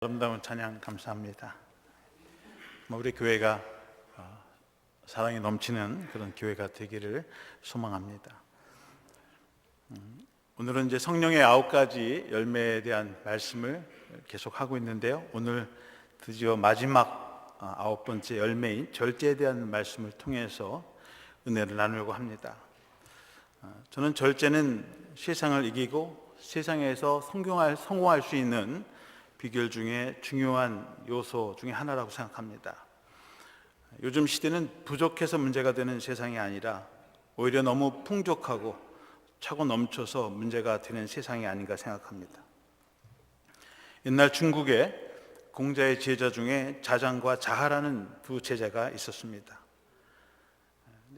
아름다운 찬양 감사합니다. 우리 교회가 사랑이 넘치는 그런 교회가 되기를 소망합니다. 오늘은 이제 성령의 9가지 열매에 대한 말씀을 계속 하고 있는데요. 오늘 드디어 마지막 9번째 열매인 절제에 대한 말씀을 통해서 은혜를 나누려고 합니다. 저는 절제는 세상을 이기고 세상에서 성공할 수 있는 비결 중에 중요한 요소 중에 하나라고 생각합니다. 요즘 시대는 부족해서 문제가 되는 세상이 아니라 오히려 너무 풍족하고 차고 넘쳐서 문제가 되는 세상이 아닌가 생각합니다. 옛날 중국에 공자의 제자 중에 자장과 자하라는 두 제자가 있었습니다.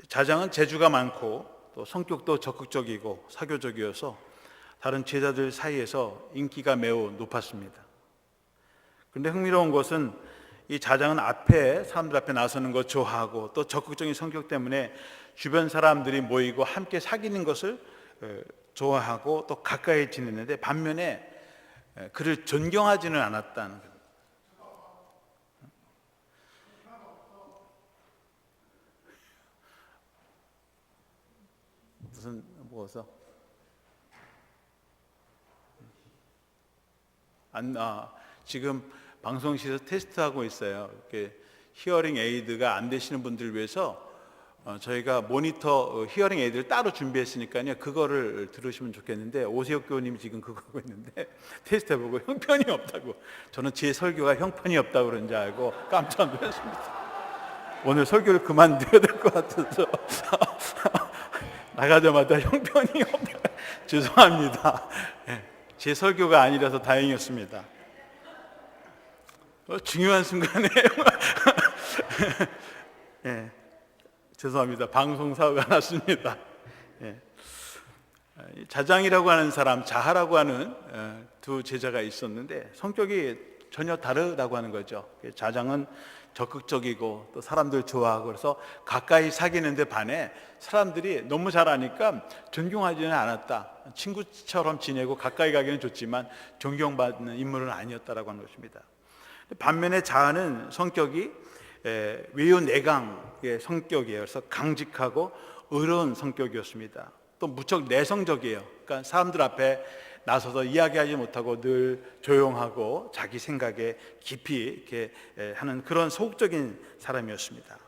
자장은 재주가 많고 또 성격도 적극적이고 사교적이어서 다른 제자들 사이에서 인기가 매우 높았습니다. 그런데 흥미로운 것은 이 자장은 사람들 앞에 나서는 것 좋아하고 또 적극적인 성격 때문에 주변 사람들이 모이고 함께 사귀는 것을 좋아하고 또 가까이 지냈는데 반면에 그를 존경하지는 않았다는 거예요. 무슨 뭐서? 지금 방송실에서 테스트하고 있어요. 이렇게 히어링 에이드가 안 되시는 분들을 위해서 저희가 모니터 히어링 에이드를 따로 준비했으니까요. 그거를 들으시면 좋겠는데 오세혁 교우님이 지금 그거 하고 있는데 테스트해보고 형편이 없다고. 저는 제 설교가 형편이 없다고 그런 줄 알고 깜짝 놀랐습니다. 오늘 설교를 그만둬야 될 것 같아서 나가자마자 형편이 없다. 죄송합니다. 제 설교가 아니라서 다행이었습니다. 중요한 순간에 죄송합니다. 방송사고가 났습니다. 자장이라고 하는 사람, 자하라고 하는 두 제자가 있었는데 성격이 전혀 다르다고 하는 거죠. 자장은 적극적이고 또 사람들 좋아하고 그래서 가까이 사귀는데 반해 사람들이 너무 잘하니까 존경하지는 않았다. 친구처럼 지내고 가까이 가기는 좋지만 존경받는 인물은 아니었다라고 하는 것입니다. 반면에 자아는 성격이 외유내강의 성격이에요. 그래서 강직하고 의로운 성격이었습니다. 또 무척 내성적이에요. 그러니까 사람들 앞에 나서서 이야기하지 못하고 늘 조용하고 자기 생각에 깊이 이렇게 하는 그런 소극적인 사람이었습니다.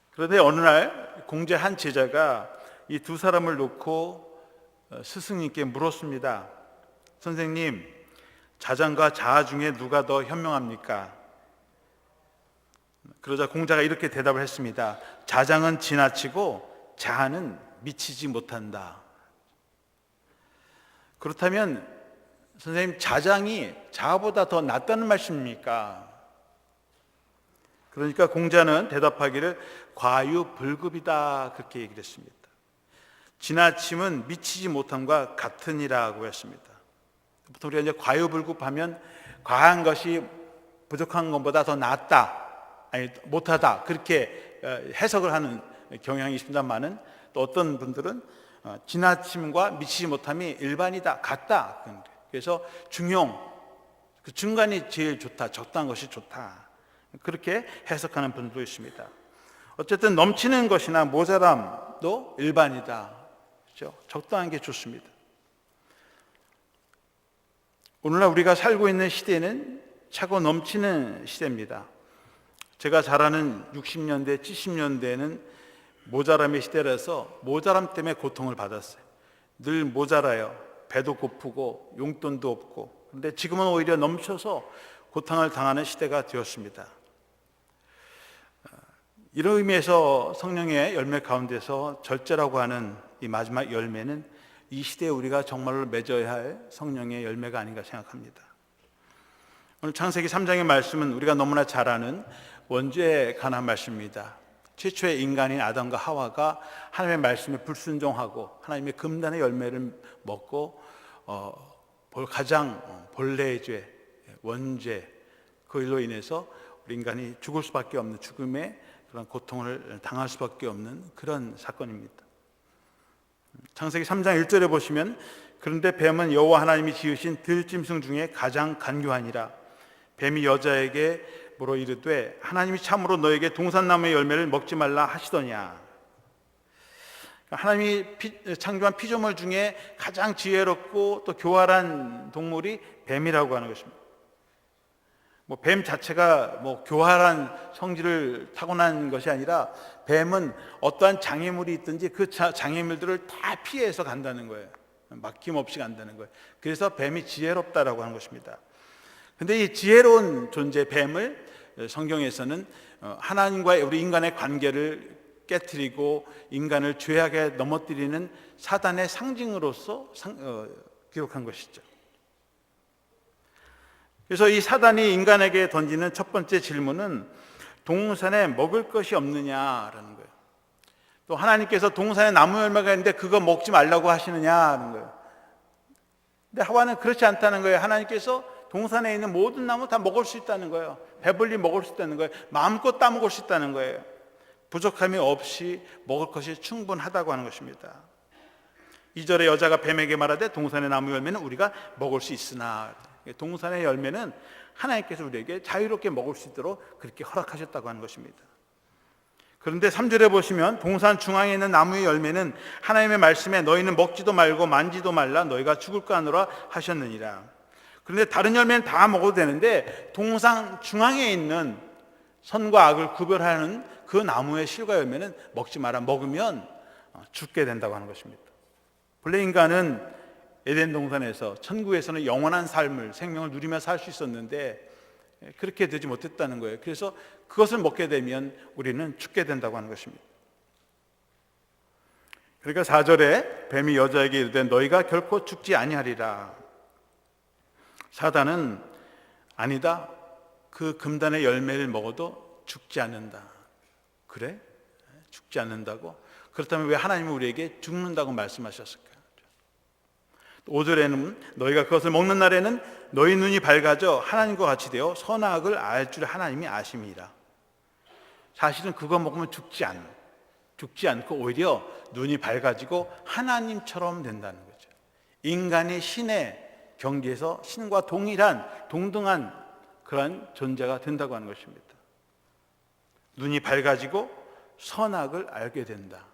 그런데 어느 날 공자 한 제자가 이 두 사람을 놓고 스승님께 물었습니다. 선생님, 자장과 자아 중에 누가 더 현명합니까? 그러자 공자가 이렇게 대답을 했습니다. 자장은 지나치고 자아는 미치지 못한다. 그렇다면 선생님, 자장이 자아보다 더 낫다는 말씀입니까? 그러니까 공자는 대답하기를 과유불급이다 그렇게 얘기를 했습니다. 지나침은 미치지 못함과 같으니라고 했습니다. 보통 우리가 이제 과유불급하면 과한 것이 부족한 것보다 더 낫다, 아니 못하다 그렇게 해석을 하는 경향이 있습니다만은 또 어떤 분들은 지나침과 미치지 못함이 일반이다, 같다. 그래서 중용, 그 중간이 제일 좋다, 적당한 것이 좋다. 그렇게 해석하는 분들도 있습니다. 어쨌든 넘치는 것이나 모자람도 일반이다. 그렇죠? 적당한 게 좋습니다. 오늘날 우리가 살고 있는 시대는 차고 넘치는 시대입니다. 제가 잘 아는 60년대, 70년대에는 모자람의 시대라서 모자람 때문에 고통을 받았어요. 늘 모자라요. 배도 고프고 용돈도 없고. 그런데 지금은 오히려 넘쳐서 고통을 당하는 시대가 되었습니다. 이런 의미에서 성령의 열매 가운데서 절제라고 하는 이 마지막 열매는 이 시대에 우리가 정말로 맺어야 할 성령의 열매가 아닌가 생각합니다. 오늘 창세기 3장의 말씀은 우리가 너무나 잘 아는 원죄에 관한 말씀입니다. 최초의 인간인 아담과 하와가 하나님의 말씀에 불순종하고 하나님의 금단의 열매를 먹고 가장 본래의 죄, 원죄, 그 일로 인해서 우리 인간이 죽을 수밖에 없는 죽음의 그런 고통을 당할 수밖에 없는 그런 사건입니다. 창세기 3장 1절에 보시면 그런데 뱀은 여호와 하나님이 지으신 들짐승 중에 가장 간교하니라 뱀이 여자에게 물어 이르되 하나님이 참으로 너에게 동산나무의 열매를 먹지 말라 하시더냐. 하나님이 창조한 피조물 중에 가장 지혜롭고 또 교활한 동물이 뱀이라고 하는 것입니다. 뱀 자체가 교활한 성질을 타고난 것이 아니라 뱀은 어떠한 장애물이 있든지 그 장애물들을 다 피해서 간다는 거예요. 막힘없이 간다는 거예요. 그래서 뱀이 지혜롭다라고 하는 것입니다. 근데 이 지혜로운 존재 뱀을 성경에서는 하나님과의 우리 인간의 관계를 깨트리고 인간을 죄악에 넘어뜨리는 사단의 상징으로서 기록한 것이죠. 그래서 이 사단이 인간에게 던지는 첫 번째 질문은 동산에 먹을 것이 없느냐라는 거예요. 또 하나님께서 동산에 나무 열매가 있는데 그거 먹지 말라고 하시느냐는 거예요. 근데 하와는 그렇지 않다는 거예요. 하나님께서 동산에 있는 모든 나무 다 먹을 수 있다는 거예요. 배불리 먹을 수 있다는 거예요. 마음껏 따먹을 수 있다는 거예요. 부족함이 없이 먹을 것이 충분하다고 하는 것입니다. 2절에 여자가 뱀에게 말하되 동산의 나무 열매는 우리가 먹을 수 있으나, 동산의 열매는 하나님께서 우리에게 자유롭게 먹을 수 있도록 그렇게 허락하셨다고 하는 것입니다. 그런데 3절에 보시면 동산 중앙에 있는 나무의 열매는 하나님의 말씀에 너희는 먹지도 말고 만지도 말라 너희가 죽을까 하노라 하셨느니라. 그런데 다른 열매는 다 먹어도 되는데 동산 중앙에 있는 선과 악을 구별하는 그 나무의 실과 열매는 먹지 마라. 먹으면 죽게 된다고 하는 것입니다. 본래 인간은 에덴 동산에서 천국에서는 영원한 삶을, 생명을 누리며 살 수 있었는데 그렇게 되지 못했다는 거예요. 그래서 그것을 먹게 되면 우리는 죽게 된다고 하는 것입니다. 그러니까 4절에 뱀이 여자에게 이르되 너희가 결코 죽지 아니하리라. 사단은 아니다, 그 금단의 열매를 먹어도 죽지 않는다. 그래? 죽지 않는다고? 그렇다면 왜 하나님은 우리에게 죽는다고 말씀하셨을까? 5절에는 너희가 그것을 먹는 날에는 너희 눈이 밝아져 하나님과 같이 되어 선악을 알 줄 하나님이 아심이라. 사실은 그거 먹으면 죽지 않고 오히려 눈이 밝아지고 하나님처럼 된다는 거죠. 인간이 신의 경지에서 신과 동등한 그런 존재가 된다고 하는 것입니다. 눈이 밝아지고 선악을 알게 된다.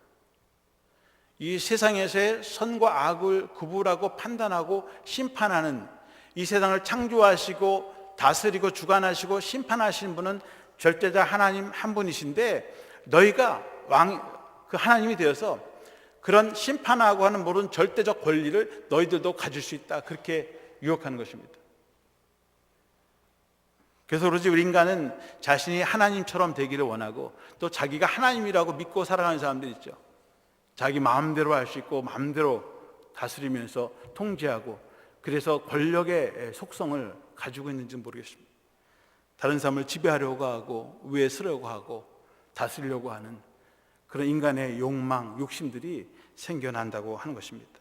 이 세상에서의 선과 악을 구분하고 판단하고 심판하는, 이 세상을 창조하시고 다스리고 주관하시고 심판하시는 분은 절대자 하나님 한 분이신데 너희가 그 하나님이 되어서 그런 심판하고 하는 모든 절대적 권리를 너희들도 가질 수 있다. 그렇게 유혹하는 것입니다. 그래서 그러지 우리 인간은 자신이 하나님처럼 되기를 원하고 또 자기가 하나님이라고 믿고 살아가는 사람들 있죠. 자기 마음대로 할 수 있고 마음대로 다스리면서 통제하고, 그래서 권력의 속성을 가지고 있는지 모르겠습니다. 다른 사람을 지배하려고 하고 위에 서려고 하고 다스리려고 하는 그런 인간의 욕망, 욕심들이 생겨난다고 하는 것입니다.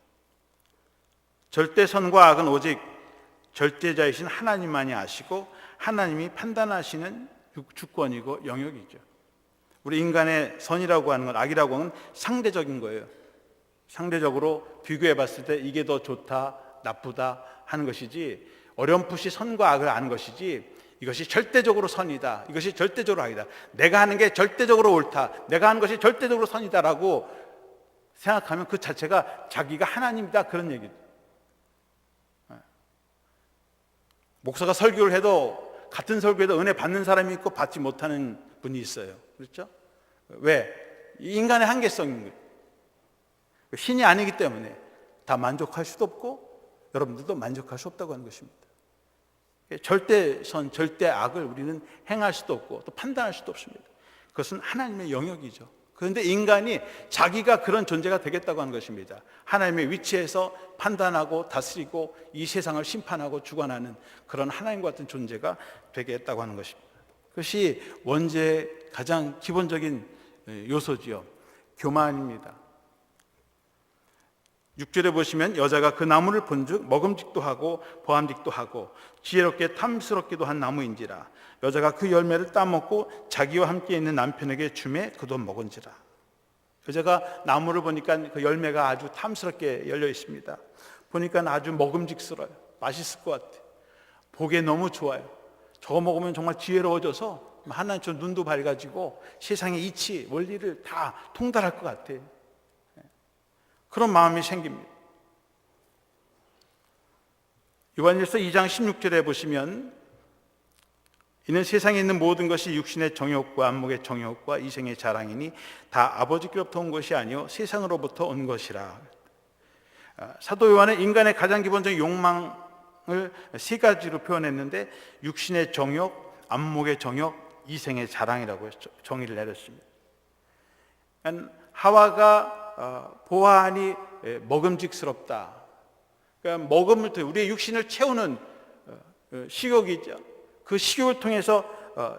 절대선과 악은 오직 절대자이신 하나님만이 아시고 하나님이 판단하시는 주권이고 영역이죠. 우리 인간의 선이라고 하는 건, 악이라고 하는 건 상대적인 거예요. 상대적으로 비교해 봤을 때 이게 더 좋다, 나쁘다 하는 것이지, 어렴풋이 선과 악을 아는 것이지 이것이 절대적으로 선이다, 이것이 절대적으로 악이다, 내가 하는 게 절대적으로 옳다, 내가 하는 것이 절대적으로 선이다라고 생각하면 그 자체가 자기가 하나님이다, 그런 얘기죠. 목사가 설교를 해도 같은 설교에도 은혜 받는 사람이 있고 받지 못하는 분이 있어요. 그렇죠? 왜? 인간의 한계성인 거예요. 신이 아니기 때문에 다 만족할 수도 없고 여러분들도 만족할 수 없다고 하는 것입니다. 절대선, 절대악을 우리는 행할 수도 없고 또 판단할 수도 없습니다. 그것은 하나님의 영역이죠. 그런데 인간이 자기가 그런 존재가 되겠다고 하는 것입니다. 하나님의 위치에서 판단하고 다스리고 이 세상을 심판하고 주관하는 그런 하나님과 같은 존재가 되겠다고 하는 것입니다. 그것이 원죄의 가장 기본적인 요소지요. 교만입니다. 6절에 보시면 여자가 그 나무를 본즉 먹음직도 하고 보암직도 하고 지혜롭게 탐스럽기도 한 나무인지라. 여자가 그 열매를 따먹고 자기와 함께 있는 남편에게 주매 그도 먹은지라. 여자가 나무를 보니까 그 열매가 아주 탐스럽게 열려 있습니다. 보니까 아주 먹음직스러워요. 맛있을 것 같아요. 보기에 너무 좋아요. 저거 먹으면 정말 지혜로워져서 하나님처럼 눈도 밝아지고 세상의 이치, 원리를 다 통달할 것 같아. 그런 마음이 생깁니다. 요한일서 2장 16절에 보시면 이는 세상에 있는 모든 것이 육신의 정욕과 안목의 정욕과 이생의 자랑이니 다 아버지께로부터 온 것이 아니요 세상으로부터 온 것이라. 사도 요한은 인간의 가장 기본적인 욕망을 세 가지로 표현했는데 육신의 정욕, 안목의 정욕, 이생의 자랑이라고 정의를 내렸습니다. 하와가 보아하니 먹음직스럽다. 그러니까 먹음을 통해 우리의 육신을 채우는 식욕이죠. 그 식욕을 통해서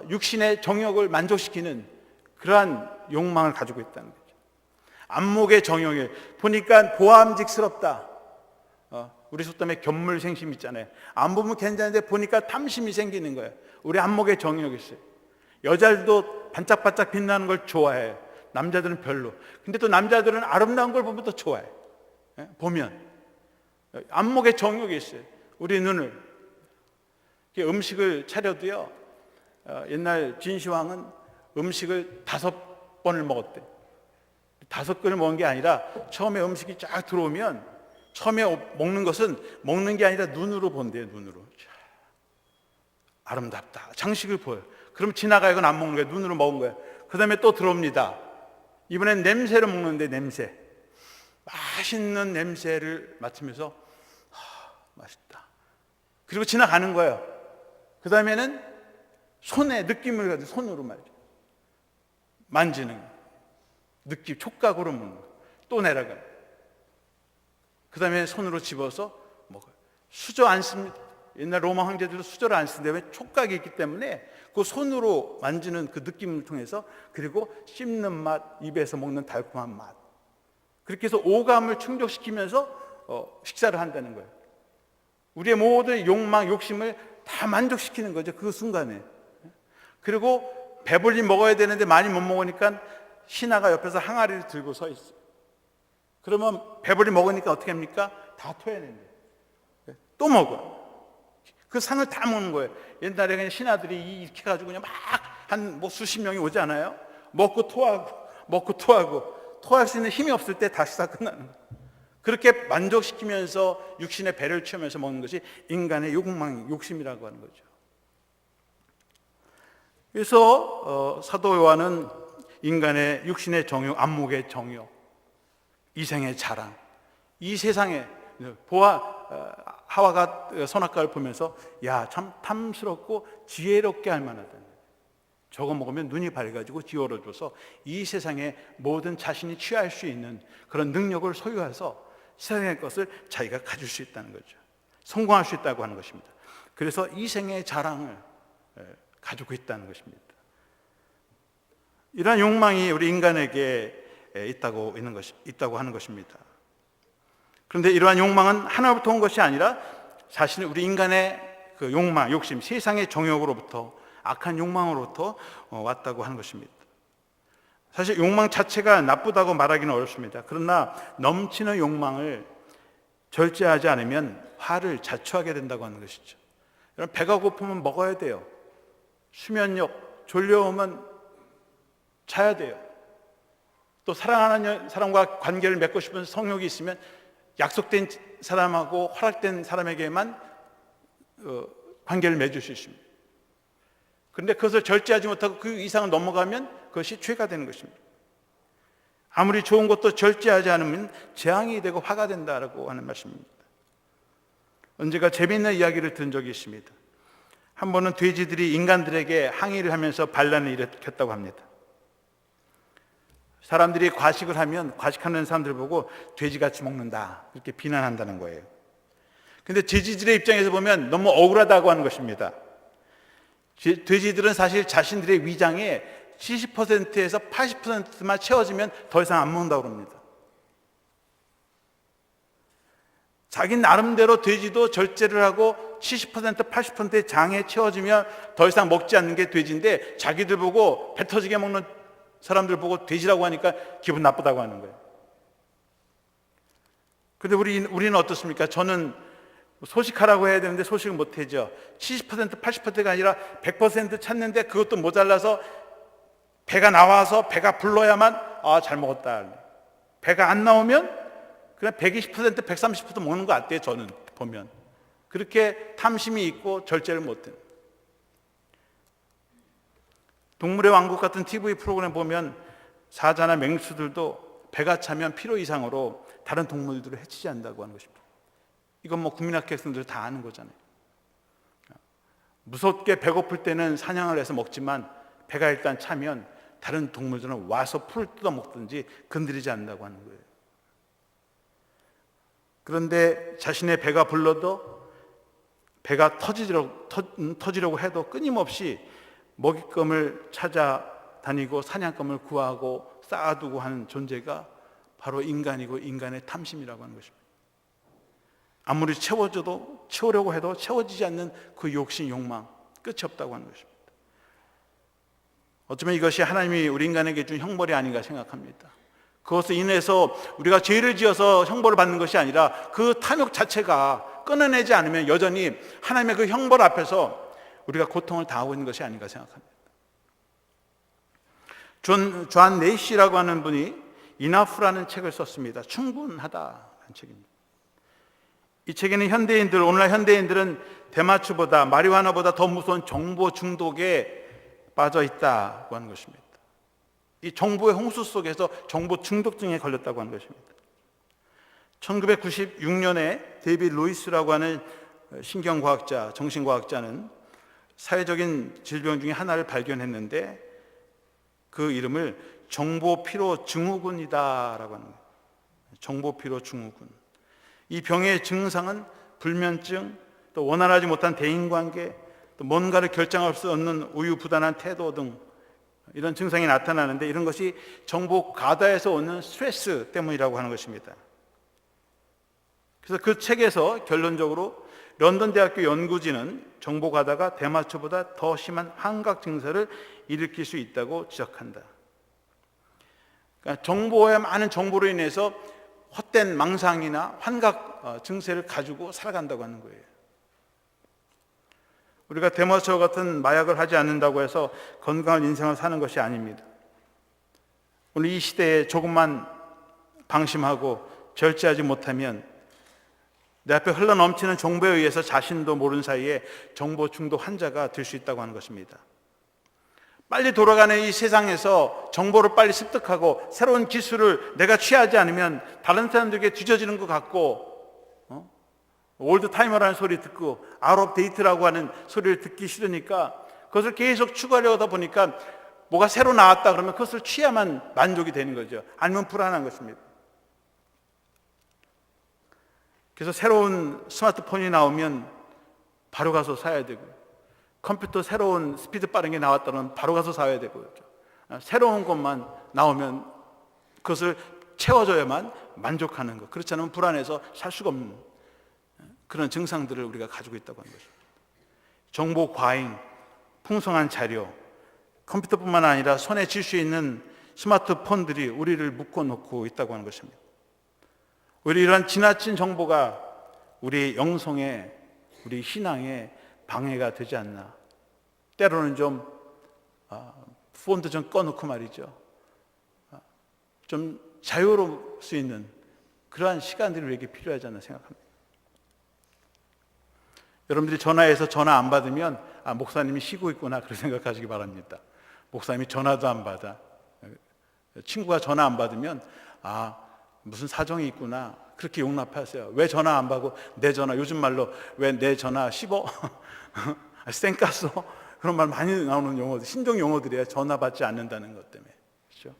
육신의 정욕을 만족시키는 그러한 욕망을 가지고 있다는 거죠. 안목의 정욕에 보니까 보암직스럽다. 우리 속담에 견물생심 있잖아요. 안 보면 괜찮은데 보니까 탐심이 생기는 거예요. 우리 안목의 정욕이 있어요. 여자들도 반짝반짝 빛나는 걸 좋아해요. 남자들은 별로. 근데 또 남자들은 아름다운 걸 보면 더 좋아해요. 보면 안목의 정욕이 있어요. 우리 눈을. 음식을 차려도요, 옛날 진시황은 음식을 5번을 먹었대. 5그릇 먹은 게 아니라 처음에 음식이 쫙 들어오면 처음에 먹는 것은 먹는 게 아니라 눈으로 본대요. 눈으로. 아름답다. 장식을 보여요. 그럼 지나가요. 그건 안 먹는 거예요. 눈으로 먹은 거예요. 그 다음에 또 들어옵니다. 이번엔 냄새를 먹는데 냄새. 맛있는 냄새를 맡으면서 맛있다. 그리고 지나가는 거예요. 그 다음에는 손에 느낌을 가지고 손으로 말이죠. 만지는 느낌, 촉각으로 먹는 거예요. 또 내려가요. 그 다음에 손으로 집어서 먹어요. 수저 안 씁니다. 옛날 로마 황제들도 수저를 안 쓰는데 왜 촉각이 있기 때문에 그 손으로 만지는 그 느낌을 통해서 그리고 씹는 맛, 입에서 먹는 달콤한 맛. 그렇게 해서 오감을 충족시키면서 식사를 한다는 거예요. 우리의 모든 욕망, 욕심을 다 만족시키는 거죠. 그 순간에. 그리고 배불리 먹어야 되는데 많이 못 먹으니까 신하가 옆에서 항아리를 들고 서 있어요. 그러면 배불리 먹으니까 어떻게 합니까? 다 토해낸대요. 또 먹어요. 그 상을 다 먹는 거예요. 옛날에 그냥 신하들이 이렇게 해가지고 그냥 막 한 수십 명이 오지 않아요? 먹고 토하고 토할 수 있는 힘이 없을 때 다시 다 끝나는 거예요. 그렇게 만족시키면서 육신의 배를 채우면서 먹는 것이 인간의 욕심이라고 하는 거죠. 그래서 사도 요한은 인간의 육신의 정욕, 안목의 정욕, 이생의 자랑, 이 세상에 하와가 선악과를 보면서 야, 참 탐스럽고 지혜롭게 할 만하다. 저거 먹으면 눈이 밝아지고 지혜로워져서 이 세상의 모든 자신이 취할 수 있는 그런 능력을 소유해서 세상의 것을 자기가 가질 수 있다는 거죠. 성공할 수 있다고 하는 것입니다. 그래서 이생의 자랑을 가지고 있다는 것입니다. 이러한 욕망이 우리 인간에게 있다고 하는 것입니다. 그런데 이러한 욕망은 하나로부터 온 것이 아니라 사실 우리 인간의 그 욕망, 욕심, 세상의 정욕으로부터 악한 욕망으로부터 왔다고 하는 것입니다. 사실 욕망 자체가 나쁘다고 말하기는 어렵습니다. 그러나 넘치는 욕망을 절제하지 않으면 화를 자초하게 된다고 하는 것이죠. 여러분, 배가 고프면 먹어야 돼요. 수면력, 졸려오면 자야 돼요. 또 사랑하는 사람과 관계를 맺고 싶은 성욕이 있으면 약속된 사람하고 허락된 사람에게만 관계를 맺을 수 있습니다. 그런데 그것을 절제하지 못하고 그 이상을 넘어가면 그것이 죄가 되는 것입니다. 아무리 좋은 것도 절제하지 않으면 재앙이 되고 화가 된다라고 하는 말씀입니다. 언제가 재미있는 이야기를 들은 적이 있습니다. 한 번은 돼지들이 인간들에게 항의를 하면서 반란을 일으켰다고 합니다. 사람들이 과식을 하면 과식하는 사람들 보고 돼지같이 먹는다 이렇게 비난한다는 거예요. 그런데 돼지들의 입장에서 보면 너무 억울하다고 하는 것입니다. 돼지들은 사실 자신들의 위장에 70%에서 80%만 채워지면 더 이상 안 먹는다고 합니다. 자기 나름대로 돼지도 절제를 하고 70% 80%의 장에 채워지면 더 이상 먹지 않는 게 돼지인데 자기들 보고 배 터지게 먹는 사람들 보고 돼지라고 하니까 기분 나쁘다고 하는 거예요. 그런데 우리는 어떻습니까? 저는 소식하라고 해야 되는데 소식을 못 해죠. 70% 80%가 아니라 100% 찾는데 그것도 모자라서 배가 나와서 배가 불러야만 잘 먹었다. 배가 안 나오면 그냥 120% 130% 먹는 것 같아요. 저는 보면 그렇게 탐심이 있고 절제를 못해요. 동물의 왕국 같은 TV 프로그램 보면 사자나 맹수들도 배가 차면 필요 이상으로 다른 동물들을 해치지 않는다고 하는 것입니다. 이건 국민학교 학생들 다 아는 거잖아요. 무섭게 배고플 때는 사냥을 해서 먹지만 배가 일단 차면 다른 동물들은 와서 풀을 뜯어 먹든지 건드리지 않는다고 하는 거예요. 그런데 자신의 배가 불러도 배가 터지려고 해도 끊임없이 먹잇감을 찾아다니고 사냥감을 구하고 쌓아두고 하는 존재가 바로 인간이고 인간의 탐심이라고 하는 것입니다. 아무리 채우려고 해도 채워지지 않는 그 욕심, 욕망, 끝이 없다고 하는 것입니다. 어쩌면 이것이 하나님이 우리 인간에게 준 형벌이 아닌가 생각합니다. 그것으로 인해서 우리가 죄를 지어서 형벌을 받는 것이 아니라 그 탐욕 자체가 끊어내지 않으면 여전히 하나님의 그 형벌 앞에서 우리가 고통을 당하고 있는 것이 아닌가 생각합니다. 존 네이시라고 하는 분이 이나프라는 책을 썼습니다. 충분하다는 책입니다. 이 책에는 오늘날 현대인들은 대마초보다 마리화나보다 더 무서운 정보 중독에 빠져 있다고 하는 것입니다. 이 정보의 홍수 속에서 정보 중독증에 걸렸다고 하는 것입니다. 1996년에 데이비드 루이스라고 하는 신경과학자, 정신과학자는 사회적인 질병 중에 하나를 발견했는데 그 이름을 정보피로 증후군이다라고 하는 거예요. 정보피로 증후군. 이 병의 증상은 불면증, 또 원활하지 못한 대인관계, 또 뭔가를 결정할 수 없는 우유부단한 태도 등 이런 증상이 나타나는데 이런 것이 정보 과다에서 오는 스트레스 때문이라고 하는 것입니다. 그래서 그 책에서 결론적으로 런던 대학교 연구진은 정보 과다가 대마초보다 더 심한 환각 증세를 일으킬 수 있다고 지적한다. 그러니까 많은 정보로 인해서 헛된 망상이나 환각 증세를 가지고 살아간다고 하는 거예요. 우리가 대마초 같은 마약을 하지 않는다고 해서 건강한 인생을 사는 것이 아닙니다. 오늘 이 시대에 조금만 방심하고 절제하지 못하면 내 앞에 흘러넘치는 정보에 의해서 자신도 모르는 사이에 정보 중독 환자가 될 수 있다고 하는 것입니다. 빨리 돌아가는 이 세상에서 정보를 빨리 습득하고 새로운 기술을 내가 취하지 않으면 다른 사람들에게 뒤처지는 것 같고 올드 타이머라는 소리 듣고 아웃 오브 데이트라고 하는 소리를 듣기 싫으니까 그것을 계속 추구하려고 하다 보니까 뭐가 새로 나왔다 그러면 그것을 취해야만 만족이 되는 거죠. 아니면 불안한 것입니다. 그래서 새로운 스마트폰이 나오면 바로 가서 사야 되고 컴퓨터 새로운 스피드 빠른 게 나왔다면 바로 가서 사야 되고 새로운 것만 나오면 그것을 채워줘야만 만족하는 것. 그렇지 않으면 불안해서 살 수가 없는 그런 증상들을 우리가 가지고 있다고 하는 것입니다. 정보 과잉, 풍성한 자료, 컴퓨터뿐만 아니라 손에 쥘 수 있는 스마트폰들이 우리를 묶어놓고 있다고 하는 것입니다. 우리 이러한 지나친 정보가 우리 영성에, 우리 신앙에 방해가 되지 않나. 때로는 좀 폰도 좀 꺼놓고 말이죠. 좀 자유로울 수 있는 그러한 시간들이 우리에게 필요하지 않나 생각합니다. 여러분들이 전화해서 전화 안 받으면 목사님이 쉬고 있구나 그렇게 생각하시기 바랍니다. 목사님이 전화도 안 받아. 친구가 전화 안 받으면 무슨 사정이 있구나 그렇게 용납하세요. 왜 전화 안 받고 내 전화 요즘 말로 왜 내 전화 씹어? 쌩깠어? 그런 말 많이 나오는 용어들 신종 용어들이에요. 전화 받지 않는다는 것 때문에. 그렇죠?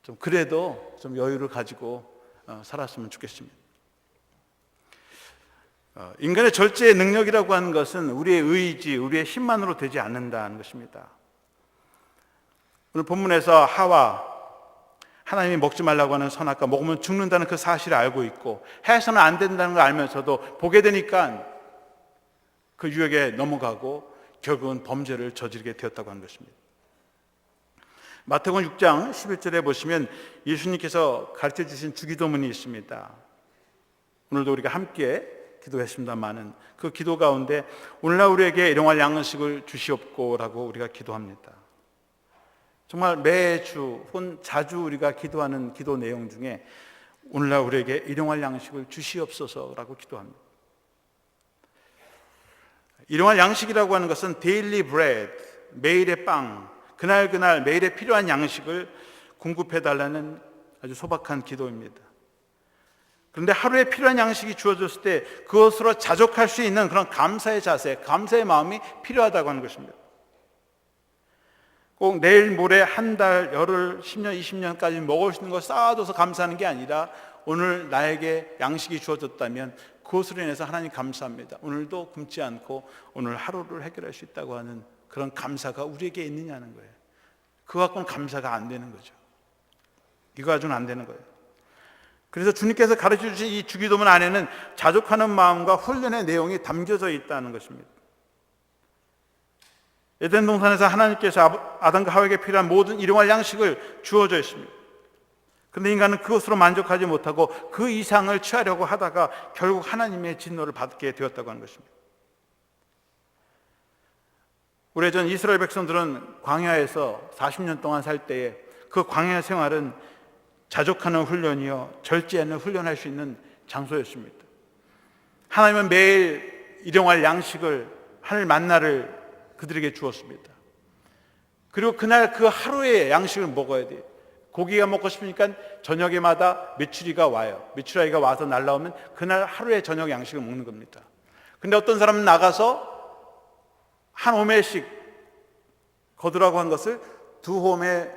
좀 그래도 좀 여유를 가지고 살았으면 좋겠습니다. 인간의 절제의 능력이라고 하는 것은 우리의 의지, 우리의 힘만으로 되지 않는다는 것입니다. 오늘 본문에서 하와 하나님이 먹지 말라고 하는 선악과 먹으면 죽는다는 그 사실을 알고 있고 해서는 안 된다는 걸 알면서도 보게 되니까 그 유혹에 넘어가고 결국은 범죄를 저지르게 되었다고 하는 것입니다. 마태복음 6장 11절에 보시면 예수님께서 가르쳐 주신 주기도문이 있습니다. 오늘도 우리가 함께 기도했습니다마는 그 기도 가운데 오늘날 우리에게 일용할 양식을 주시옵고라고 우리가 기도합니다. 정말 매주 혹은 자주 우리가 기도하는 기도 내용 중에 오늘날 우리에게 일용할 양식을 주시옵소서라고 기도합니다. 일용할 양식이라고 하는 것은 데일리 브레드, 매일의 빵, 그날 매일에 필요한 양식을 공급해달라는 아주 소박한 기도입니다. 그런데 하루에 필요한 양식이 주어졌을 때 그것으로 자족할 수 있는 그런 감사의 자세, 감사의 마음이 필요하다고 하는 것입니다. 꼭 내일, 모레, 한 달, 열흘, 10년, 20년까지 먹을 수 있는 거 쌓아둬서 감사하는 게 아니라 오늘 나에게 양식이 주어졌다면 그것으로 인해서 하나님 감사합니다. 오늘도 굶지 않고 오늘 하루를 해결할 수 있다고 하는 그런 감사가 우리에게 있느냐는 거예요. 그거 갖고는 감사가 안 되는 거죠. 이거 가지고는 안 되는 거예요. 그래서 주님께서 가르쳐 주신 이 주기도문 안에는 자족하는 마음과 훈련의 내용이 담겨져 있다는 것입니다. 에덴 동산에서 하나님께서 아담과 하와에게 필요한 모든 일용할 양식을 주어져 있습니다. 그런데 인간은 그것으로 만족하지 못하고 그 이상을 취하려고 하다가 결국 하나님의 진노를 받게 되었다고 하는 것입니다. 오래전 이스라엘 백성들은 광야에서 40년 동안 살 때에 그 광야 생활은 자족하는 훈련이요, 절제하는 훈련할 수 있는 장소였습니다. 하나님은 매일 일용할 양식을, 하늘 만나를 그들에게 주었습니다. 그리고 그날 그 하루의 양식을 먹어야 돼요. 고기가 먹고 싶으니까 저녁에마다 메추리가 와요. 메추라기가 와서 날라오면 그날 하루의 저녁 양식을 먹는 겁니다. 근데 어떤 사람은 나가서 한 호매씩 거두라고 한 것을 두 호매,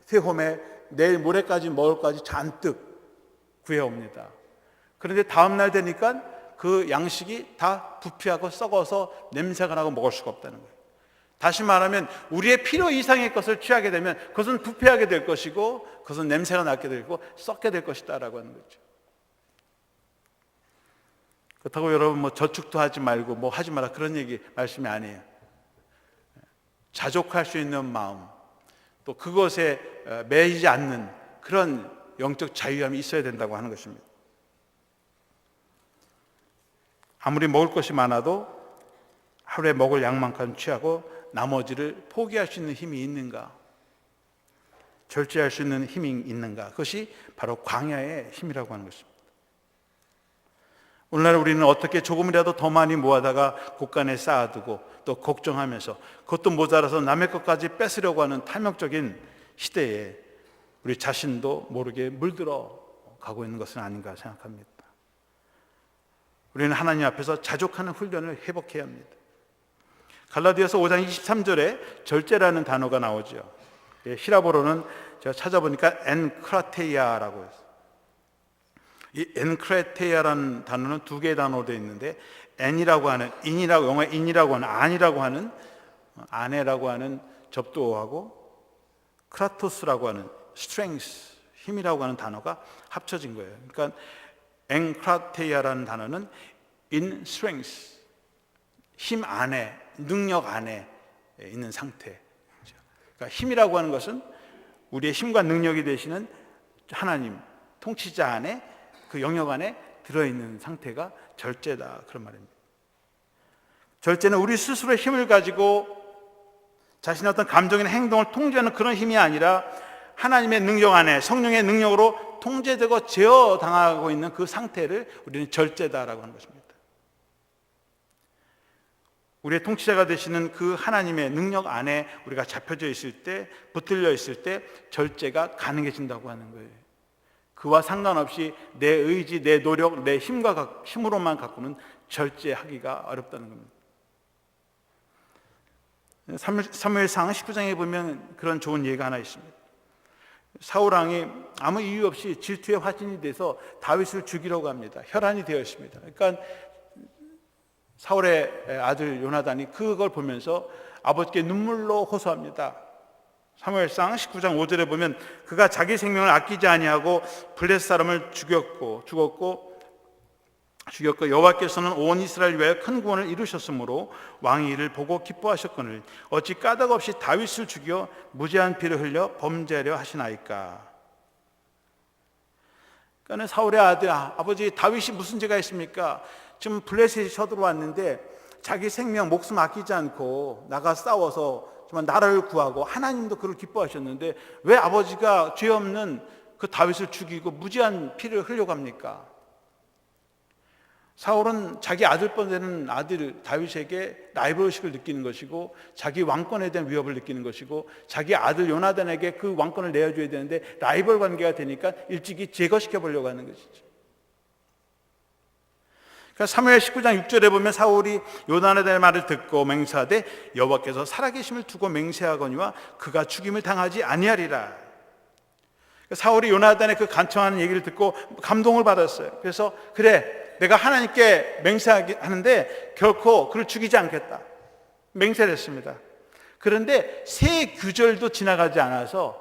세 호매, 내일 모레까지 먹을 것까지 잔뜩 구해옵니다. 그런데 다음날 되니까 그 양식이 다 부패하고 썩어서 냄새가 나고 먹을 수가 없다는 거예요. 다시 말하면 우리의 필요 이상의 것을 취하게 되면 그것은 부패하게 될 것이고 그것은 냄새가 나게 되고 썩게 될 것이다 라고 하는 거죠. 그렇다고 여러분 저축도 하지 말고 하지 마라 그런 얘기 말씀이 아니에요. 자족할 수 있는 마음, 또 그것에 매이지 않는 그런 영적 자유함이 있어야 된다고 하는 것입니다. 아무리 먹을 것이 많아도 하루에 먹을 양만큼 취하고 나머지를 포기할 수 있는 힘이 있는가? 절제할 수 있는 힘이 있는가? 그것이 바로 광야의 힘이라고 하는 것입니다. 오늘날 우리는 어떻게 조금이라도 더 많이 모아다가 곳간에 쌓아두고 또 걱정하면서 그것도 모자라서 남의 것까지 뺏으려고 하는 탐욕적인 시대에 우리 자신도 모르게 물들어 가고 있는 것은 아닌가 생각합니다. 우리는 하나님 앞에서 자족하는 훈련을 회복해야 합니다. 갈라디아서 5장 23절에 절제라는 단어가 나오죠. 히라보로는 제가 찾아보니까 엔크라테이아라고 했어요. 이 엔크라테이아라는 단어는 두 개의 단어로 되어 있는데 엔이라고 하는 인이라고, 영어에 인이라고 하는 안이라고 하는 아내라고 하는 접두어하고 크라토스라고 하는 strength, 힘이라고 하는 단어가 합쳐진 거예요. 그러니까 엔크라테이아라는 단어는 in strength, 힘 안에, 능력 안에 있는 상태. 그러니까 힘이라고 하는 것은 우리의 힘과 능력이 되시는 하나님, 통치자 안에 그 영역 안에 들어있는 상태가 절제다 그런 말입니다. 절제는 우리 스스로의 힘을 가지고 자신의 어떤 감정이나 행동을 통제하는 그런 힘이 아니라 하나님의 능력 안에 성령의 능력으로 통제되고 제어당하고 있는 그 상태를 우리는 절제다라고 하는 것입니다. 우리의 통치자가 되시는 그 하나님의 능력 안에 우리가 잡혀져 있을 때, 붙들려 있을 때 절제가 가능해진다고 하는 거예요. 그와 상관없이 내 의지, 내 노력, 내 힘으로만 갖고는 절제하기가 어렵다는 겁니다. 사무엘상 19장에 보면 그런 좋은 예가 하나 있습니다. 사울왕이 아무 이유 없이 질투의 화신이 돼서 다윗을 죽이려고 합니다. 혈안이 되어 있습니다. 그러니까 사울의 아들 요나단이 그걸 보면서 아버지께 눈물로 호소합니다. 사무엘상 19장 5절에 보면 그가 자기 생명을 아끼지 아니하고 블레셋 사람을 죽였고 여호와께서는 온 이스라엘 위하여 큰 구원을 이루셨으므로 왕이 이를 보고 기뻐하셨거늘 어찌 까닭 없이 다윗을 죽여 무죄한 피를 흘려 범죄하려 하시나이까. 그러니까 사울의 아들 아버지 다윗이 무슨 죄가 있습니까? 지금 블레셋이 쳐들어왔는데 자기 생명, 목숨 아끼지 않고 나가 싸워서 정말 나라를 구하고 하나님도 그를 기뻐하셨는데 왜 아버지가 죄 없는 그 다윗을 죽이고 무지한 피를 흘려갑니까? 사울은 자기 아들뻘 되는 아들 다윗에게 라이벌의식을 느끼는 것이고 자기 왕권에 대한 위협을 느끼는 것이고 자기 아들 요나단에게 그 왕권을 내어줘야 되는데 라이벌 관계가 되니까 일찍이 제거시켜 보려고 하는 것이죠. 그러니까 사무엘 19장 6절에 보면 사울이 요나단의 말을 듣고 맹세하되 여호와께서 살아계심을 두고 맹세하거니와 그가 죽임을 당하지 아니하리라. 사울이 요나단의 그 간청하는 얘기를 듣고 감동을 받았어요. 그래서 그래, 내가 하나님께 맹세하는데 결코 그를 죽이지 않겠다 맹세를 했습니다. 그런데 세 규절도 지나가지 않아서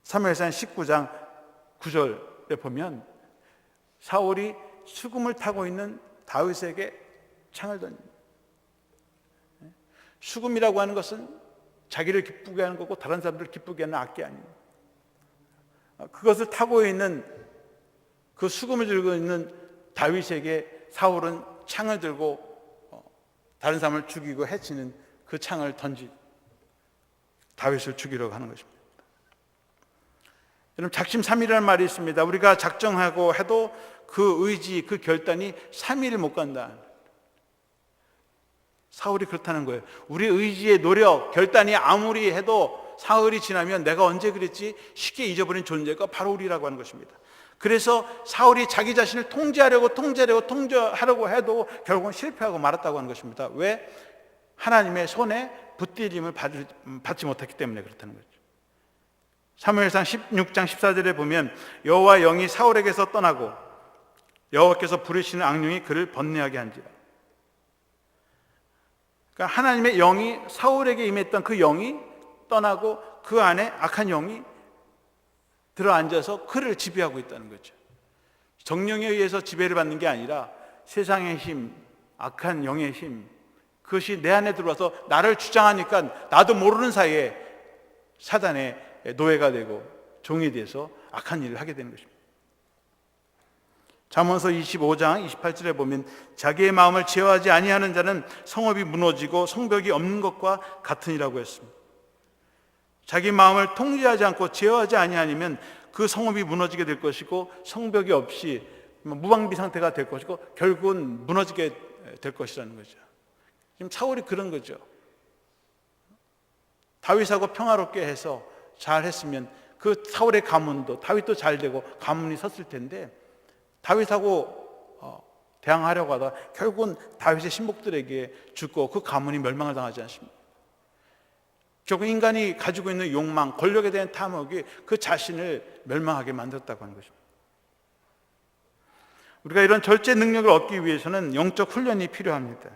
사무엘상 19장 9절에 보면 사울이 수금을 타고 있는 다윗에게 창을 던집니다. 수금이라고 하는 것은 자기를 기쁘게 하는 거고 다른 사람들을 기쁘게 하는 악기 아닙니다. 그것을 타고 있는 그 수금을 들고 있는 다윗에게 사울은 창을 들고 다른 사람을 죽이고 해치는 그 창을 던지 다윗을 죽이려고 하는 것입니다. 여러분, 작심삼일이라는 말이 있습니다. 우리가 작정하고 해도 그 의지, 그 결단이 3일을 못 간다. 사울이 그렇다는 거예요. 우리 의지의 노력, 결단이 아무리 해도 사흘이 지나면 내가 언제 그랬지 쉽게 잊어버린 존재가 바로 우리라고 하는 것입니다. 그래서 사울이 자기 자신을 통제하려고 해도 결국은 실패하고 말았다고 하는 것입니다. 왜? 하나님의 손에 붙들림을 받지 못했기 때문에 그렇다는 거죠. 사무엘상 16장 14절에 보면 여호와 영이 사울에게서 떠나고 여호와께서 부르시는 악령이 그를 번뇌하게 한지라. 그러니까 하나님의 영이 사울에게 임했던 그 영이 떠나고 그 안에 악한 영이 들어앉아서 그를 지배하고 있다는 거죠. 정령에 의해서 지배를 받는 게 아니라 세상의 힘, 악한 영의 힘, 그것이 내 안에 들어와서 나를 주장하니까 나도 모르는 사이에 사단의 노예가 되고 종이 돼서 악한 일을 하게 되는 것입니다. 잠언서 25장 28절에 보면 자기의 마음을 제어하지 아니하는 자는 성읍이 무너지고 성벽이 없는 것과 같으니라고 했습니다. 자기 마음을 통제하지 않고 제어하지 아니하면 그 성읍이 무너지게 될 것이고 성벽이 없이 무방비 상태가 될 것이고 결국은 무너지게 될 것이라는 거죠. 지금 사울이 그런 거죠. 다윗하고 평화롭게 해서 잘 했으면 그 사울의 가문도 다윗도 잘 되고 가문이 섰을 텐데 다윗하고 대항하려고 하다가 결국은 다윗의 신복들에게 죽고 그 가문이 멸망을 당하지 않습니까? 결국 인간이 가지고 있는 욕망, 권력에 대한 탐욕이 그 자신을 멸망하게 만들었다고 하는 것입니다. 우리가 이런 절제 능력을 얻기 위해서는 영적 훈련이 필요합니다.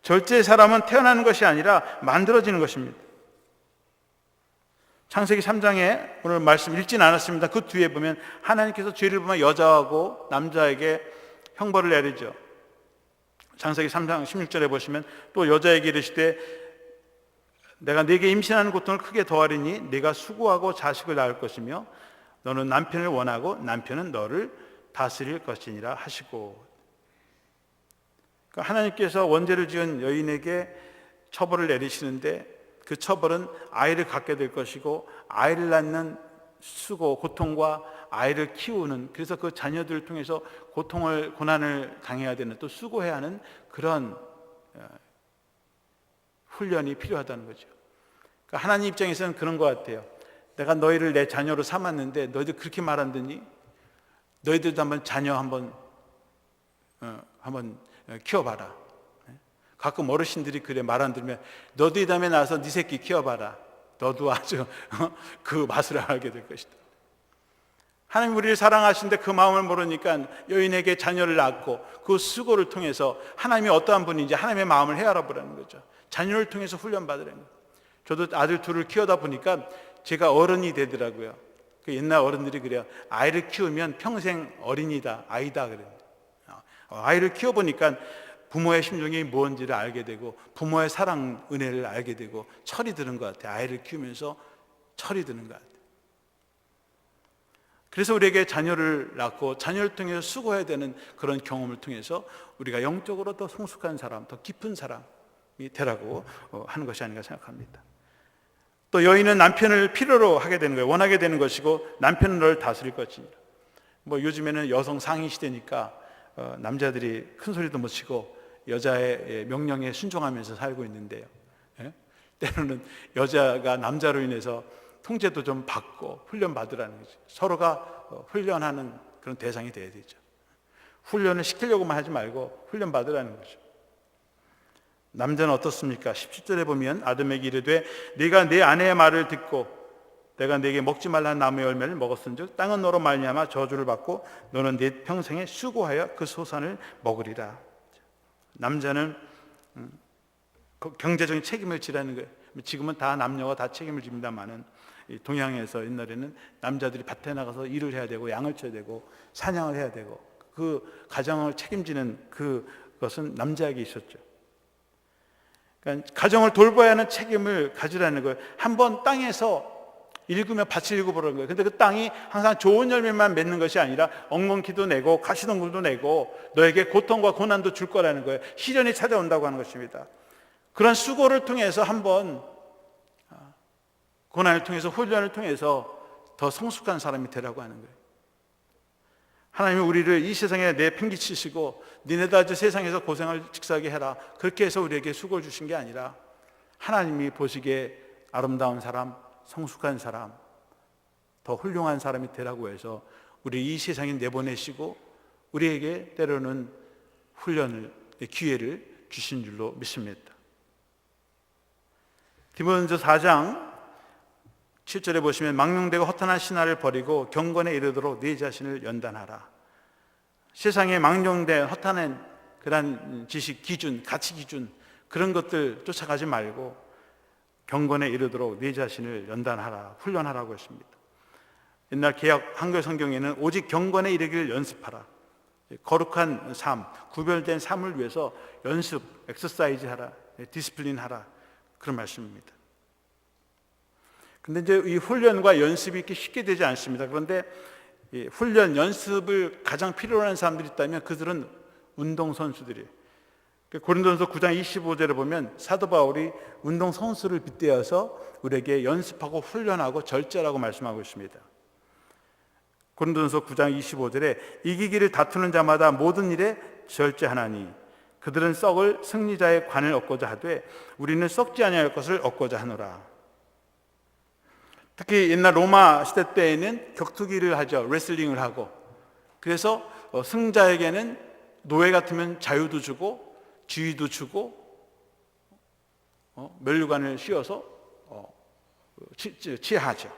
절제의 사람은 태어나는 것이 아니라 만들어지는 것입니다. 창세기 3장에 오늘 말씀 읽지는 않았습니다. 그 뒤에 보면 하나님께서 죄를 보면 여자하고 남자에게 형벌을 내리죠. 창세기 3장 16절에 보시면 또 여자에게 이르시되 내가 네게 임신하는 고통을 크게 더하리니 네가 수고하고 자식을 낳을 것이며 너는 남편을 원하고 남편은 너를 다스릴 것이니라 하시고. 그러니까 하나님께서 원죄를 지은 여인에게 처벌을 내리시는데 그 처벌은 아이를 갖게 될 것이고 아이를 낳는 수고, 고통과 아이를 키우는, 그래서 그 자녀들을 통해서 고난을 당해야 되는, 또 수고해야 하는 그런 훈련이 필요하다는 거죠. 그러니까 하나님 입장에서는 그런 것 같아요. 내가 너희를 내 자녀로 삼았는데 너희들 그렇게 말 안 듣니? 너희들도 한번 자녀 한번 키워봐라. 가끔 어르신들이 그래 말 안 들으면 너도 이 다음에 나와서 네 새끼 키워봐라. 너도 아주 그 맛을 알게 될 것이다. 하나님 우리를 사랑하시는데 그 마음을 모르니까 여인에게 자녀를 낳고 그 수고를 통해서 하나님이 어떠한 분인지 하나님의 마음을 헤아려 보라는 거죠. 자녀를 통해서 훈련받으라는 거예요. 저도 아들 둘을 키우다 보니까 제가 어른이 되더라고요. 그 옛날 어른들이 그래요. 아이를 키우면 평생 어린이다, 아이다 그래요. 아이를 키워보니까 부모의 심정이 무엇인지를 알게 되고 부모의 사랑, 은혜를 알게 되고 철이 드는 것 같아요. 아이를 키우면서 철이 드는 것 같아요. 그래서 우리에게 자녀를 낳고 자녀를 통해서 수고해야 되는 그런 경험을 통해서 우리가 영적으로 더 성숙한 사람, 더 깊은 사람이 되라고 하는 것이 아닌가 생각합니다. 또 여인은 남편을 필요로 하게 되는 거예요. 원하게 되는 것이고 남편은 너를 다스릴 것이니라. 요즘에는 여성 상위 시대니까 남자들이 큰 소리도 못 치고 여자의 명령에 순종하면서 살고 있는데요. 때로는 여자가 남자로 인해서 통제도 좀 받고 훈련 받으라는 거죠. 서로가 훈련하는 그런 대상이 되어야 되죠. 훈련을 시키려고만 하지 말고 훈련 받으라는 거죠. 남자는 어떻습니까? 17절에 보면 아담에게 이르되 네가 내 아내의 말을 듣고 내가 네게 먹지 말라는 나무의 열매를 먹었은즉 땅은 너로 말미암아 저주를 받고 너는 네 평생에 수고하여 그 소산을 먹으리라. 남자는 경제적인 책임을 지라는 거예요. 지금은 다 남녀가 다 책임을 집니다만은 동양에서 옛날에는 남자들이 밭에 나가서 일을 해야 되고 양을 쳐야 되고 사냥을 해야 되고 그 가정을 책임지는 그것은 남자에게 있었죠. 그러니까 가정을 돌봐야 하는 책임을 가지라는 거예요. 한번 땅에서 읽으면 밭을 읽어보라는 거예요. 근데 그 땅이 항상 좋은 열매만 맺는 것이 아니라 엉겅퀴도 내고 가시덤불도 내고 너에게 고통과 고난도 줄 거라는 거예요. 시련이 찾아온다고 하는 것입니다. 그런 수고를 통해서 한번 고난을 통해서 훈련을 통해서 더 성숙한 사람이 되라고 하는 거예요. 하나님은 우리를 이 세상에 내팽개치시고 니네다 저 세상에서 고생을 직사하게 해라 그렇게 해서 우리에게 수고를 주신 게 아니라 하나님이 보시기에 아름다운 사람, 성숙한 사람, 더 훌륭한 사람이 되라고 해서 우리 이 세상에 내보내시고 우리에게 때로는 훈련을, 기회를 주신 줄로 믿습니다. 디모데전서 4장 7절에 보시면 망령되고 허탄한 신화를 버리고 경건에 이르도록 네 자신을 연단하라. 세상에 망령된 허탄한 그런 지식 기준, 가치 기준 그런 것들 쫓아가지 말고 경건에 이르도록 네 자신을 연단하라, 훈련하라고 했습니다. 옛날 개역 한글 성경에는 오직 경건에 이르기를 연습하라. 거룩한 삶, 구별된 삶을 위해서 연습, 엑서사이즈 하라, 디스플린 하라 그런 말씀입니다. 근데 이제 이 훈련과 연습이 이렇게 쉽게 되지 않습니다. 그런데 이 훈련, 연습을 가장 필요로 하는 사람들이 있다면 그들은 운동선수들이에요. 고린도전서 9장 25절에 보면 사도 바울이 운동선수를 빗대어서 우리에게 연습하고 훈련하고 절제라고 말씀하고 있습니다. 고린도전서 9장 25절에 이기기를 다투는 자마다 모든 일에 절제하나니 그들은 썩을 승리자의 관을 얻고자 하되 우리는 썩지 아니할 것을 얻고자 하노라. 특히 옛날 로마 시대 때에는 격투기를 하죠. 레슬링을 하고. 그래서 승자에게는 노예 같으면 자유도 주고 지위도 주고 면류관을 씌워서 치하죠.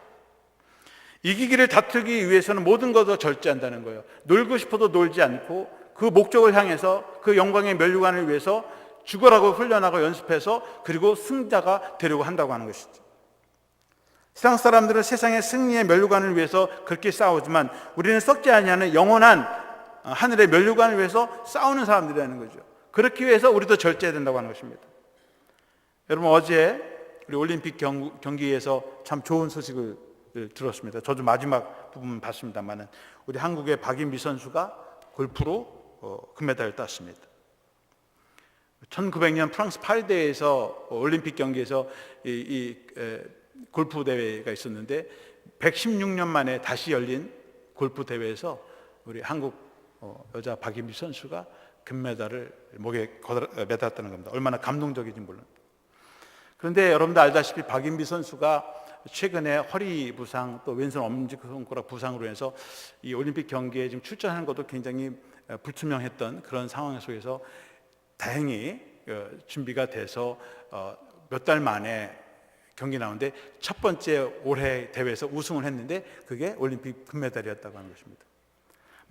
이기기를 다투기 위해서는 모든 것을 절제한다는 거예요. 놀고 싶어도 놀지 않고 그 목적을 향해서 그 영광의 면류관을 위해서 죽어라고 훈련하고 연습해서 그리고 승자가 되려고 한다고 하는 것이죠. 세상 사람들은 세상의 승리의 면류관을 위해서 그렇게 싸우지만 우리는 썩지 아니하는 영원한 하늘의 면류관을 위해서 싸우는 사람들이라는 거죠. 그렇기 위해서 우리도 절제해야 된다고 하는 것입니다. 여러분 어제 우리 올림픽 경기에서 참 좋은 소식을 들었습니다. 저도 마지막 부분 봤습니다만 우리 한국의 박인비 선수가 골프로 금메달을 땄습니다. 1900년 프랑스 파리대회에서 올림픽 경기에서 골프 대회가 있었는데 116년 만에 다시 열린 골프 대회에서 우리 한국 여자 박인비 선수가 금메달을 목에 매달았다는 겁니다. 얼마나 감동적인지 몰라요. 그런데 여러분들 알다시피 박인비 선수가 최근에 허리 부상 또 왼손 엄지손가락 부상으로 해서 이 올림픽 경기에 지금 출전하는 것도 굉장히 불투명했던 그런 상황 속에서 다행히 준비가 돼서 몇 달 만에 경기 나오는데 첫 번째 올해 대회에서 우승을 했는데 그게 올림픽 금메달이었다고 하는 것입니다.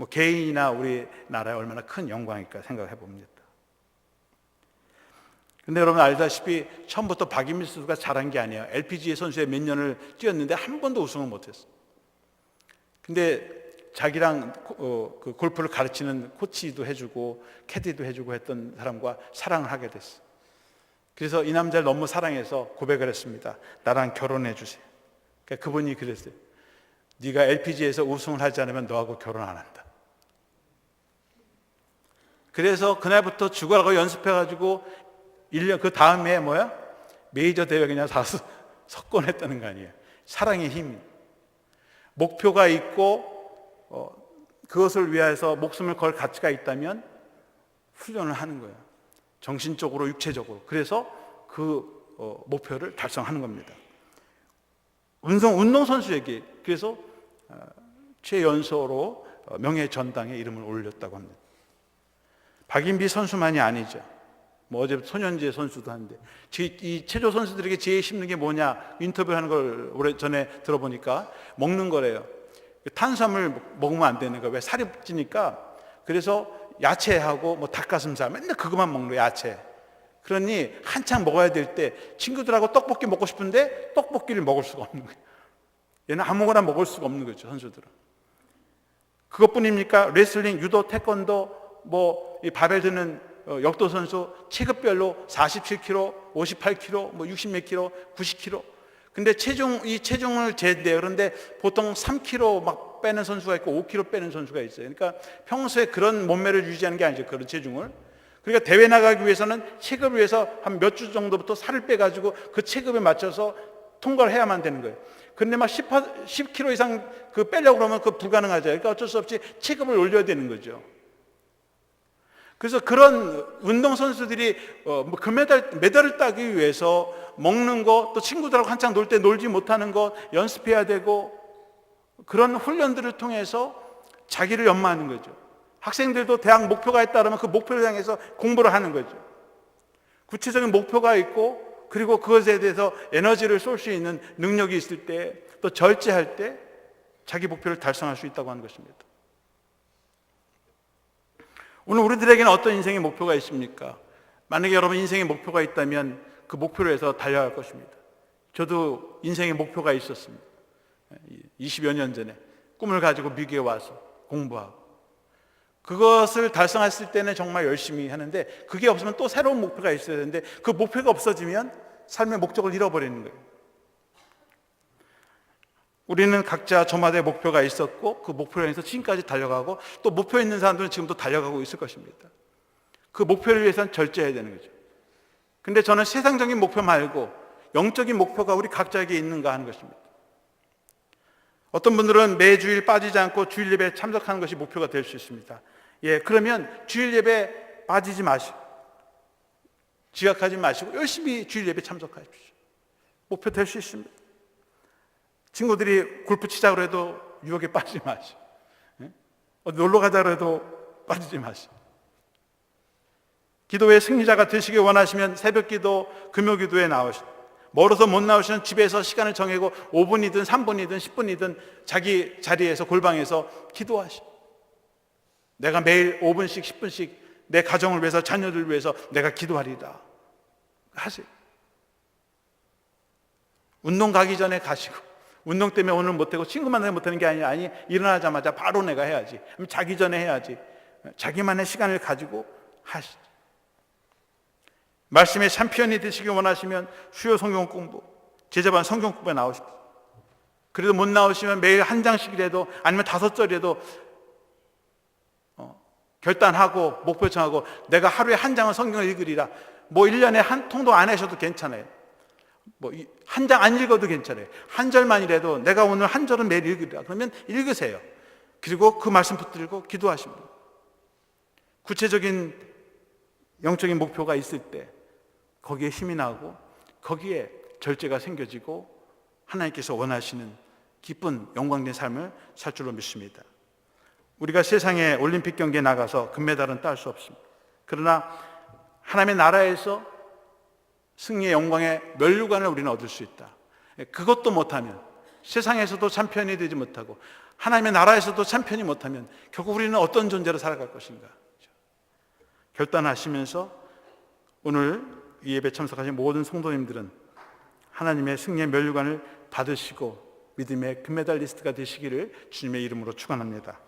개인이나 우리나라에 얼마나 큰 영광일까 생각해 봅니다. 근데 여러분 알다시피 처음부터 박인비 선수가 잘한 게 아니에요. LPGA 선수에 몇 년을 뛰었는데 한 번도 우승을 못했어. 근데 자기랑 그 골프를 가르치는 코치도 해주고 캐디도 해주고 했던 사람과 사랑을 하게 됐어. 그래서 이 남자를 너무 사랑해서 고백을 했습니다. 나랑 결혼해 주세요. 그러니까 그분이 그랬어요. 네가 LPGA에서 우승을 하지 않으면 너하고 결혼 안 한다. 그래서 그날부터 죽으라고 연습해가지고 1년 그 다음 해에 메이저 대회 그냥 다 석권했다는 거 아니에요. 사랑의 힘이. 목표가 있고 그것을 위해서 목숨을 걸 가치가 있다면 훈련을 하는 거예요. 정신적으로 육체적으로. 그래서 그 목표를 달성하는 겁니다. 운동선수에게 그래서 최연소로 명예전당에 이름을 올렸다고 합니다. 박인비 선수만이 아니죠. 어제 소년지의 선수도 한데 이 체조 선수들에게 제일 힘든 게 뭐냐 인터뷰하는 걸 오래전에 들어보니까 먹는 거래요. 탄수화물 먹으면 안 되는 거예요. 왜? 살이 찌니까. 그래서 야채하고 닭가슴살 맨날 그것만 먹는 거예요. 야채. 그러니 한창 먹어야 될 때 친구들하고 떡볶이 먹고 싶은데 떡볶이를 먹을 수가 없는 거예요. 얘는 아무거나 먹을 수가 없는 거죠. 선수들은. 그것뿐입니까? 레슬링, 유도, 태권도, 이 바벨 드는 역도 선수 체급별로 47kg, 58kg, 60몇 kg, 90kg. 근데 이 체중을 재대요. 그런데 보통 3kg 막 빼는 선수가 있고 5kg 빼는 선수가 있어요. 그러니까 평소에 그런 몸매를 유지하는 게 아니죠. 그런 체중을. 그러니까 대회 나가기 위해서는 체급을 위해서 한 몇 주 정도부터 살을 빼가지고 그 체급에 맞춰서 통과를 해야만 되는 거예요. 근데 막 10kg 이상 빼려고 그러면 그거 불가능하죠. 그러니까 어쩔 수 없이 체급을 올려야 되는 거죠. 그래서 그런 운동선수들이 메달을 따기 위해서 먹는 것, 또 친구들하고 한창 놀 때 놀지 못하는 것, 연습해야 되고, 그런 훈련들을 통해서 자기를 연마하는 거죠. 학생들도 대학 목표가 있다면 그 목표를 향해서 공부를 하는 거죠. 구체적인 목표가 있고, 그리고 그것에 대해서 에너지를 쏠 수 있는 능력이 있을 때, 또 절제할 때 자기 목표를 달성할 수 있다고 하는 것입니다. 오늘 우리들에게는 어떤 인생의 목표가 있습니까? 만약에 여러분 인생의 목표가 있다면 그 목표를 위해서 달려갈 것입니다. 저도 인생의 목표가 있었습니다. 20여 년 전에 꿈을 가지고 미국에 와서 공부하고, 그것을 달성했을 때는 정말 열심히 하는데 그게 없으면 또 새로운 목표가 있어야 되는데 그 목표가 없어지면 삶의 목적을 잃어버리는 거예요. 우리는 각자 저마다의 목표가 있었고 그 목표를 위해서 지금까지 달려가고, 또 목표 있는 사람들은 지금도 달려가고 있을 것입니다. 그 목표를 위해서는 절제해야 되는 거죠. 근데 저는 세상적인 목표 말고 영적인 목표가 우리 각자에게 있는가 하는 것입니다. 어떤 분들은 매주일 빠지지 않고 주일 예배에 참석하는 것이 목표가 될 수 있습니다. 그러면 주일 예배에 빠지지 마시고 지각하지 마시고 열심히 주일 예배에 참석하십시오. 목표 될 수 있습니다. 친구들이 골프 치자고 해도 유혹에 빠지지 마시고, 어디 놀러 가자고 해도 빠지지 마시고, 기도의 승리자가 되시길 원하시면 새벽 기도, 금요 기도에 나오시고, 멀어서 못 나오시면 집에서 시간을 정하고 5분이든 3분이든 10분이든 자기 자리에서 골방에서 기도하시고, 내가 매일 5분씩 10분씩 내 가정을 위해서, 자녀들을 위해서 내가 기도하리다 하세요. 운동 가기 전에 가시고, 운동 때문에 오늘 못하고 친구 만나서 못하는 게 아니라, 일어나자마자 바로 내가 해야지, 자기 전에 해야지, 자기만의 시간을 가지고 하시죠. 말씀의 챔피언이 되시길 원하시면 수요 성경 공부, 제자반 성경 공부에 나오십시오. 그래도 못 나오시면 매일 한 장씩이라도, 아니면 5절이라도 결단하고 목표 정하고 내가 하루에 한 장은 성경을 읽으리라. 1년에 한 통도 안 하셔도 괜찮아요. 한 장 안 읽어도 괜찮아요. 한 절만이라도 내가 오늘 한 절은 매일 읽으리라. 그러면 읽으세요. 그리고 그 말씀 붙들고 기도하십니다. 구체적인 영적인 목표가 있을 때 거기에 힘이 나고 거기에 절제가 생겨지고 하나님께서 원하시는 기쁜 영광된 삶을 살 줄로 믿습니다. 우리가 세상에 올림픽 경기에 나가서 금메달은 딸 수 없습니다. 그러나 하나님의 나라에서 승리의 영광의 면류관을 우리는 얻을 수 있다. 그것도 못하면, 세상에서도 챔피언이 되지 못하고 하나님의 나라에서도 챔피언이 못하면 결국 우리는 어떤 존재로 살아갈 것인가. 결단하시면서 오늘 이 예배 참석하신 모든 성도님들은 하나님의 승리의 면류관을 받으시고 믿음의 금메달리스트가 되시기를 주님의 이름으로 축원합니다.